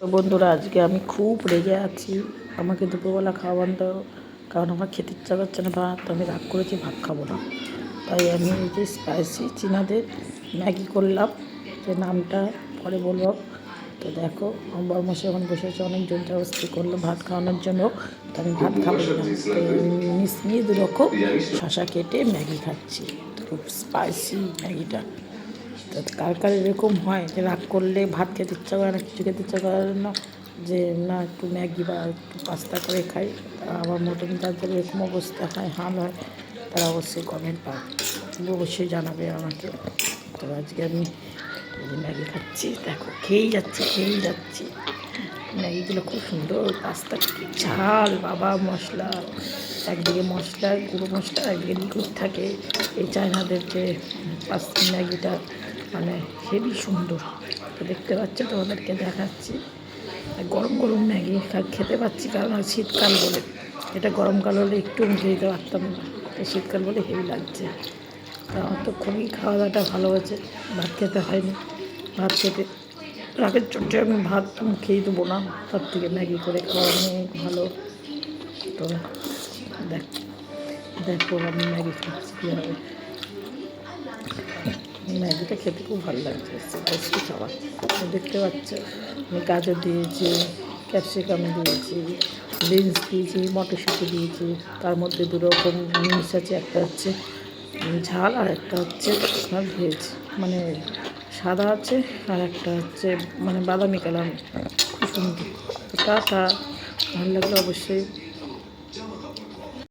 তো বন্ধুরা, আজকে আমি খুব রেগে আছি। আমাকে দুপুরবেলা খাওয়ান দাও, কারণ আমার খেতে ইচ্ছা করছে না ভাত। আমি রাগ করেছি, ভাত খাবো না। তাই আমি এই যে স্পাইসি চীনাদের ম্যাগি করলাম, যে নামটা পরে বলবো। তো দেখো, আমার বরমশাই এখন বসে আছে, অনেক জোর জবরদস্তি করলো ভাত খাওয়ানোর জন্য। তো আমি ভাত খাবো না, তো মিশমিয়ে দুরকম শশা কেটে ম্যাগি খাচ্ছি। খুব স্পাইসি ম্যাগিটা। তো কার কার এরকম হয় যে রাগ করলে ভাত খেতে ইচ্ছা করে না, কিছু খেতে ইচ্ছা করে না, যে না একটু ম্যাগি বা একটু পাস্তা করে খাই। আমার মতন যাদের এরকম অবস্থা হয়, হাল হয়, তারা অবশ্যই কমেন্ট পায়, অবশ্যই জানাবে আমাকে। তো আজকে আমি এই যে ম্যাগি খাচ্ছি, দেখো খেয়েই যাচ্ছি। ম্যাগিগুলো খুব সুন্দর, পাস্তা কি ঝাল বাবা, মশলা একদিকে মশলা, গুঁড়ো মশলা, একদিকে লিকুইড থাকে। এই চায়নাদের যে পাস্তা ম্যাগিটা মানে হেবি সুন্দর। তো দেখতে পাচ্ছ, তোমাদেরকে দেখাচ্ছি। গরম গরম ম্যাগি খেতে পাচ্ছি, কারণ শীতকাল বলে। এটা গরমকাল হলে একটু আমি খেয়ে দিতে পারতাম না, শীতকাল বলে হেভি লাগছে। তো আমার তো খুবই খাওয়া দাওয়াটা ভালো হয়েছে, ভাত খেতে হয়নি। ভাত খেতে রাগের চোটে আমি ভাত খেয়ে দেবো না, তার থেকে ম্যাগি করে খাওয়া অনেক ভালো। তো দেখো আমি ম্যাগি খাচ্ছি কীভাবে। ম্যাগিটা খেতে খুব ভালো লাগছে, স্পাইসি খাবার। দেখতে পাচ্ছ, আমি গাজর দিয়েছি, ক্যাপসিকাম দিয়েছি, বিনস দিয়েছি, মটরশুঁটি দিয়েছি। তার মধ্যে দুরকম জিনিস আছে, একটা হচ্ছে ঝাল আর একটা হচ্ছে আপনার ভেজ, মানে সাদা আছে, আর একটা হচ্ছে মানে বাদামি কালার। খুব সুন্দর। টাটা, ভালো লাগলে অবশ্যই